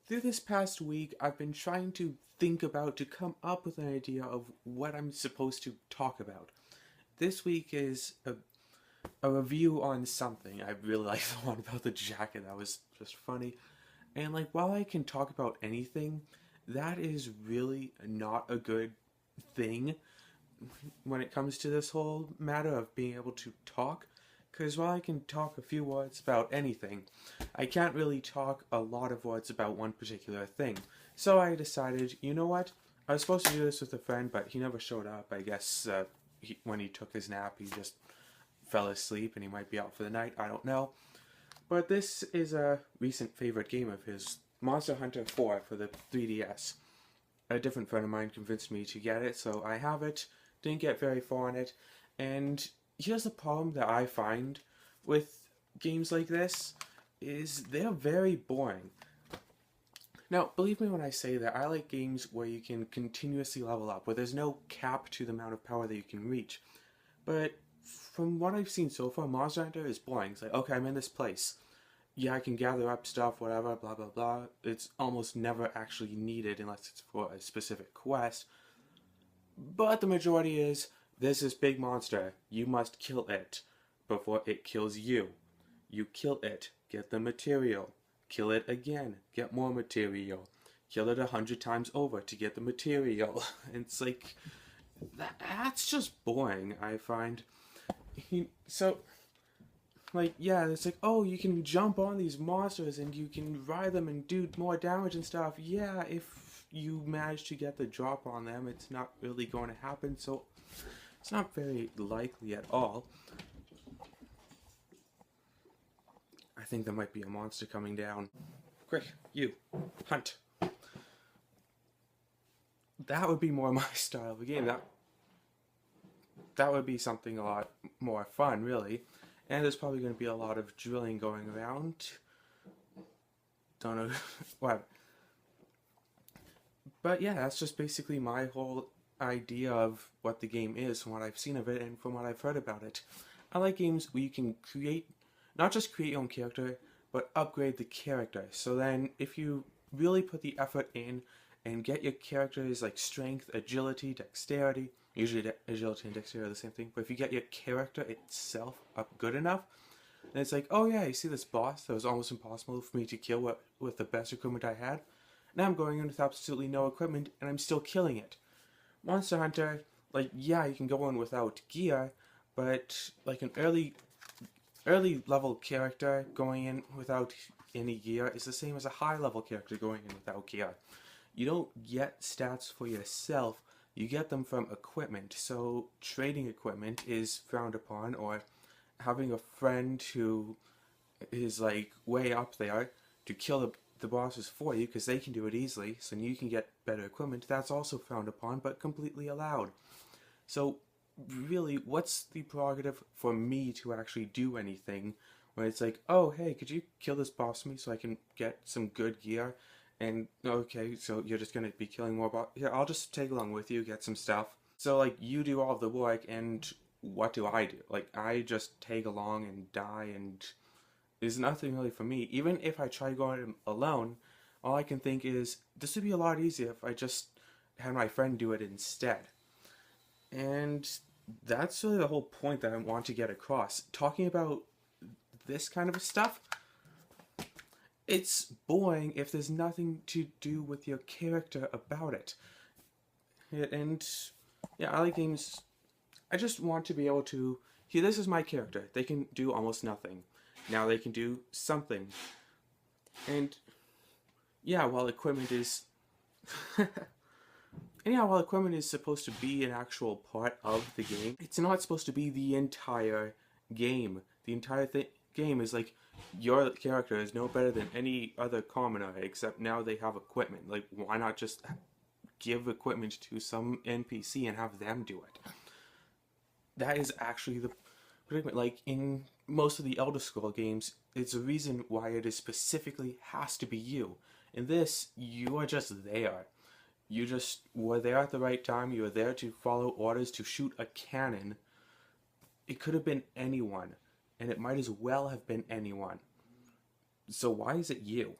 Through this past week, I've been trying to come up with an idea of what I'm supposed to talk about. This week is a review on something. I really like the one about the jacket, that was just funny. And like, while I can talk about anything, that is really not a good thing when it comes to this whole matter of being able to talk. Because while I can talk a few words about anything, I can't really talk a lot of words about one particular thing. So I decided, you know what? I was supposed to do this with a friend, but he never showed up. I guess when he took his nap, he just fell asleep and he might be out for the night. I don't know. But this is a recent favorite game of his, Monster Hunter 4 for the 3DS. A different friend of mine convinced me to get it, so I have it. Didn't get very far on it. And here's the problem that I find with games like this is they're very boring. Now, believe me when I say that I like games where you can continuously level up, where there's no cap to the amount of power that you can reach. But from what I've seen so far, Monster Hunter is boring. It's like, okay, I'm in this place. Yeah, I can gather up stuff, whatever, blah, blah, blah. It's almost never actually needed unless it's for a specific quest. But the majority is, there's this big monster. You must kill it before it kills you. You kill it, get the material. Kill it again, get more material. Kill it 100 times over to get the material. It's like, that's just boring, I find. So, like, yeah, it's like, oh, you can jump on these monsters and you can ride them and do more damage and stuff. Yeah, if you manage to get the drop on them, it's not really going to happen, so it's not very likely at all. I think there might be a monster coming down. Quick, you, hunt. That would be more my style of a game. That would be something a lot more fun, really. And there's probably going to be a lot of drilling going around. Don't know what. But yeah, that's just basically my whole idea of what the game is from what I've seen of it and from what I've heard about it. I like games where you can not just create your own character, but upgrade the character. So then if you really put the effort in and get your characters like strength, agility, dexterity, usually agility and dexterity are the same thing, but if you get your character itself up good enough, then it's like, oh yeah, you see this boss that was almost impossible for me to kill with the best equipment I had? Now I'm going in with absolutely no equipment and I'm still killing it. Monster Hunter, like, yeah, you can go in without gear, but like an early level character going in without any gear is the same as a high level character going in without gear. You don't get stats for yourself, you get them from equipment. So trading equipment is frowned upon, or having a friend who is like way up there to kill the bosses for you because they can do it easily, so you can get better equipment, that's also frowned upon but completely allowed. So really, what's the prerogative for me to actually do anything when it's like, oh hey, could you kill this boss for me so I can get some good gear? And okay, so you're just gonna be killing more boss. Here, I'll just tag along with you, get some stuff. So like, you do all of the work, and what do? Like, I just tag along and die, and there's nothing really for me. Even if I try going alone, all I can think is, this would be a lot easier if I just had my friend do it instead. And that's really the whole point that I want to get across. Talking about this kind of stuff, it's boring if there's nothing to do with your character about it. And yeah, I like games. I just want to be able to, here, this is my character. They can do almost nothing. Now they can do something. And yeah, while equipment is and yeah, while equipment is supposed to be an actual part of the game, it's not supposed to be the entire game. The entire game is like, your character is no better than any other commoner, except now they have equipment. Like, why not just give equipment to some NPC and have them do it? That is actually the predicament. Like, in most of the Elder Scroll games, it's a reason why it is specifically has to be you. In this, you are just there. You just were there at the right time. You were there to follow orders to shoot a cannon. It could have been anyone, and it might as well have been anyone. So why is it you?